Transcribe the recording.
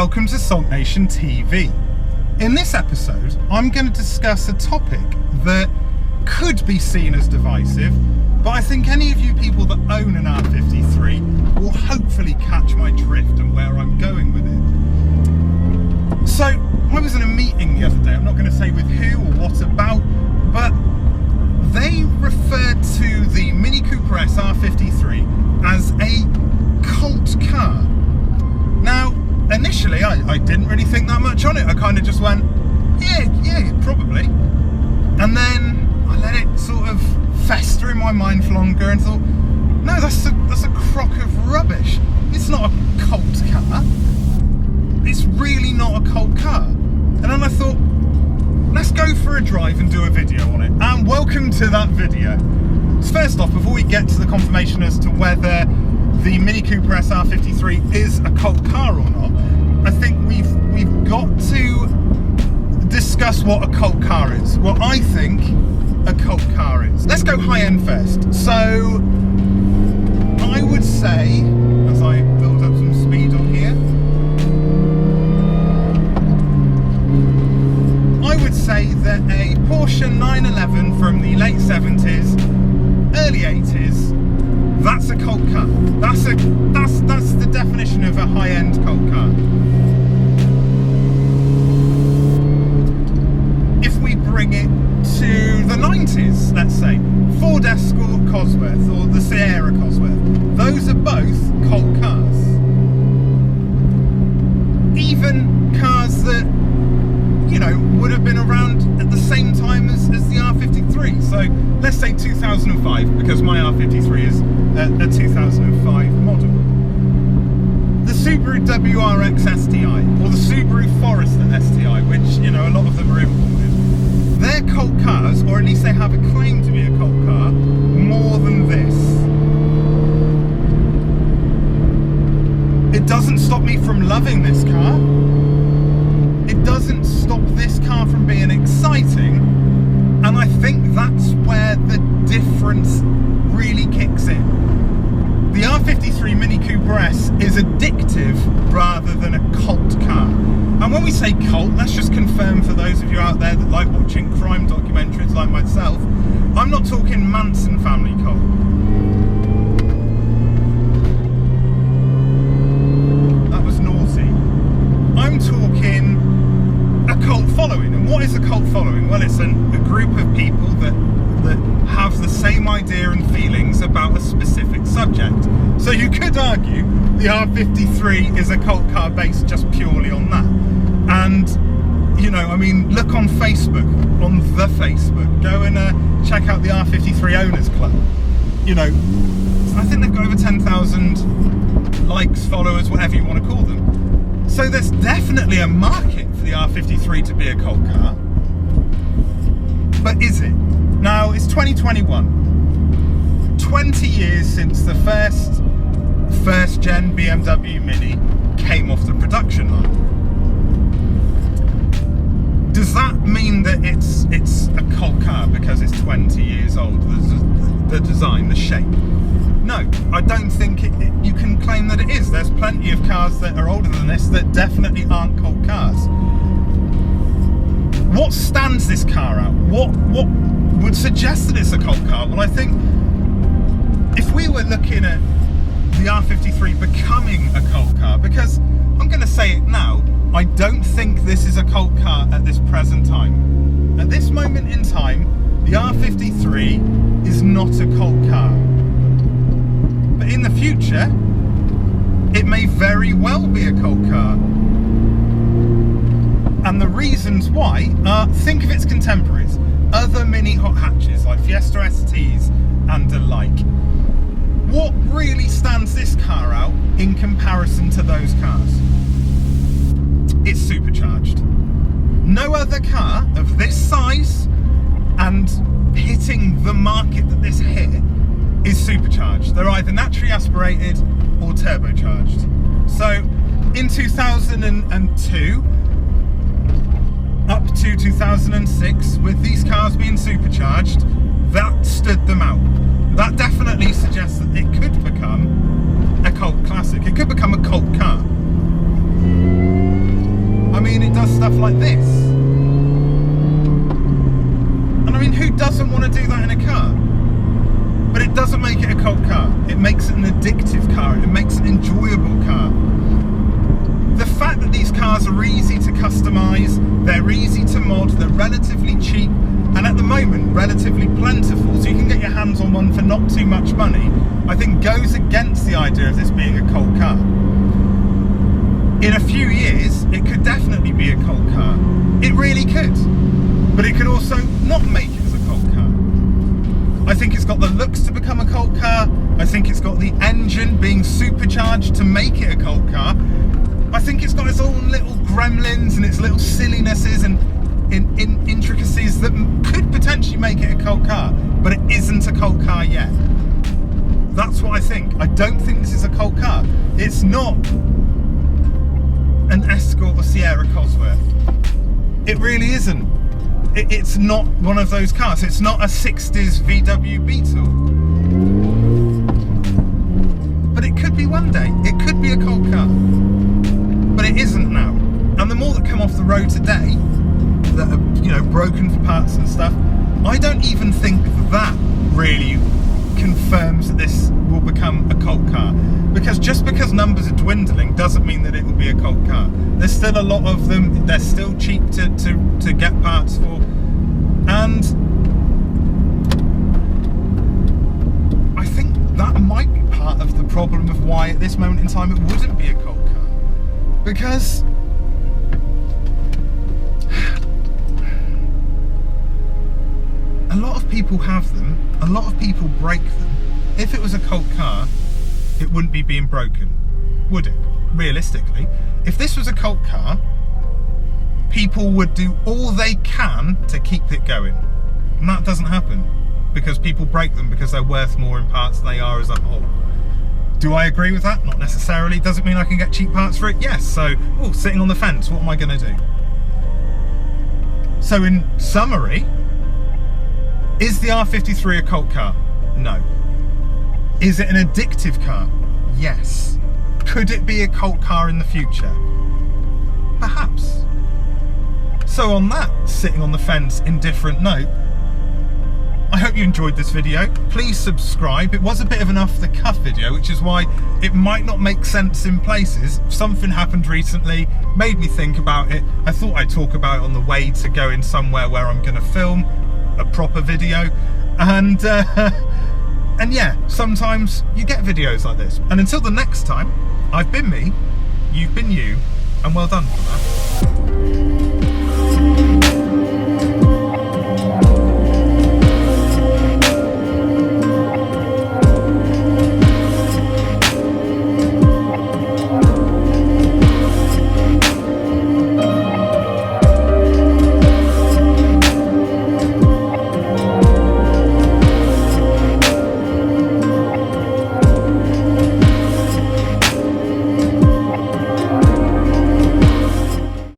welcome to SULKNATIONtv. In this episode, I'm going to discuss a topic that could be seen as divisive, but I think any of you people that own an R53 will hopefully catch my drift and where I'm going with it. So, I was in a meeting the other day, I'm not going to say with who or what about, but they referred to the Mini Cooper S R53 as a cult car. Now, initially, I didn't really think that much on it. I kind of just went, yeah, probably. And then I let it sort of fester in my mind for longer and thought, no, that's a crock of rubbish. It's not a cult car. It's really not a cult car. And then I thought, let's go for a drive and do a video on it. And welcome to that video. So first off, before we get to the confirmation as to whether the Mini Cooper S R53 is a cult car or not, I think we've got to discuss what a cult car is. What I think a cult car is. Let's go high end first. So I would say, as I build up some speed on here, I would say that a Porsche 911 from the late 70s, early 80s, that's a cult car. That's the definition of a high-end cult car. If we bring it to the 90s, let's say, Ford Escort Cosworth or the Sierra Cosworth, those are both cult cars. Even cars that, you know, would have been around at the same time as the R53. So let's say 2005, because my R53 is a 2005 model. The Subaru WRX STI, or the Subaru Forester STI, which, you know, a lot of them are imported. They're cult cars, or at least they have a claim to be a cult car, more than this. It doesn't stop me from loving this car. It doesn't stop this car from being exciting, and I think that's where the difference really kicks in. The R53 Mini Cooper S is addictive rather than a cult car. And when we say cult, let's just confirm for those of you out there that like watching crime documentaries like myself, I'm not talking Manson family cult. That was naughty. I'm talking a cult following. And what is a cult following? Well, it's a group of people that have the same idea and feelings about a specific subject. So you could argue the R53 is a cult car based just purely on that. And, you know, I mean, look on Facebook, on the Facebook, go and check out the R53 Owners Club. You know, I think they've got over 10,000 likes, followers, whatever you want to call them. So there's definitely a market for the R53 to be a cult car. But is it? Now, it's 2021. 20 years since the first gen BMW Mini came off the production line. Does that mean that it's a cult car because it's 20 years old? The design, the shape? No, I don't think you can claim that it is. There's plenty of cars that are older than this that definitely aren't cult cars. What stands this car out? What would suggest that it's a cult car? Well, I think if we were looking at the R53 becoming a cult car, because I'm going to say it now, I don't think this is a cult car at this present time. At this moment in time, the R53 is not a cult car. But in the future, it may very well be a cult car. And the reasons why are, think of its contemporaries, other mini hot hatches like Fiesta STs and the like. What really stands this car out in comparison to those cars? It's supercharged. No other car of this size and hitting the market that this hit is supercharged. They're either naturally aspirated or turbocharged. So in 2002 up to 2006, with these cars being supercharged, that stood them out. That definitely suggests that it could become a cult classic. It could become a cult car. customise, they're easy to mod, they're relatively cheap, and at the moment relatively plentiful, so you can get your hands on one for not too much money, I think goes against the idea of this being a cult car. In a few years, it could definitely be a cult car. It really could. But it could also not make it as a cult car. I think it's got the looks to become a cult car. I think it's got the engine being supercharged to make it a cult car. I think it's got its own little gremlins and its little sillinesses and intricacies that could potentially make it a cult car, but it isn't a cult car yet. That's what I think. I don't think this is a cult car. It's not an Escort or Sierra Cosworth. It really isn't. It's not one of those cars. It's not a 60s VW Beetle. But it could be one day. It could be a cult car. But it isn't now. And the more that come off the road today, that are, you know, broken for parts and stuff, I don't even think that really confirms that this will become a cult car, because just because numbers are dwindling doesn't mean that it will be a cult car. There's still a lot of them, they're still cheap to get parts for, and I think that might be part of the problem of why at this moment in time it wouldn't be a cult car, because a lot of people have them, a lot of people break them. If it was a cult car, it wouldn't be being broken, would it? Realistically. If this was a cult car, people would do all they can to keep it going. And that doesn't happen, because people break them because they're worth more in parts than they are as a whole. Do I agree with that? Not necessarily. Does it mean I can get cheap parts for it? Yes. So, sitting on the fence, what am I going to do? So in summary, is the R53 a cult car? No. Is it an addictive car? Yes. Could it be a cult car in the future? Perhaps. So on that sitting on the fence indifferent note, I hope you enjoyed this video. Please subscribe. It was a bit of an off the cuff video, which is why it might not make sense in places. Something happened recently, made me think about it. I thought I'd talk about it on the way to going somewhere where I'm going to film a proper video, and yeah, sometimes you get videos like this. And until the next time, I've been me, you've been you, and well done for that.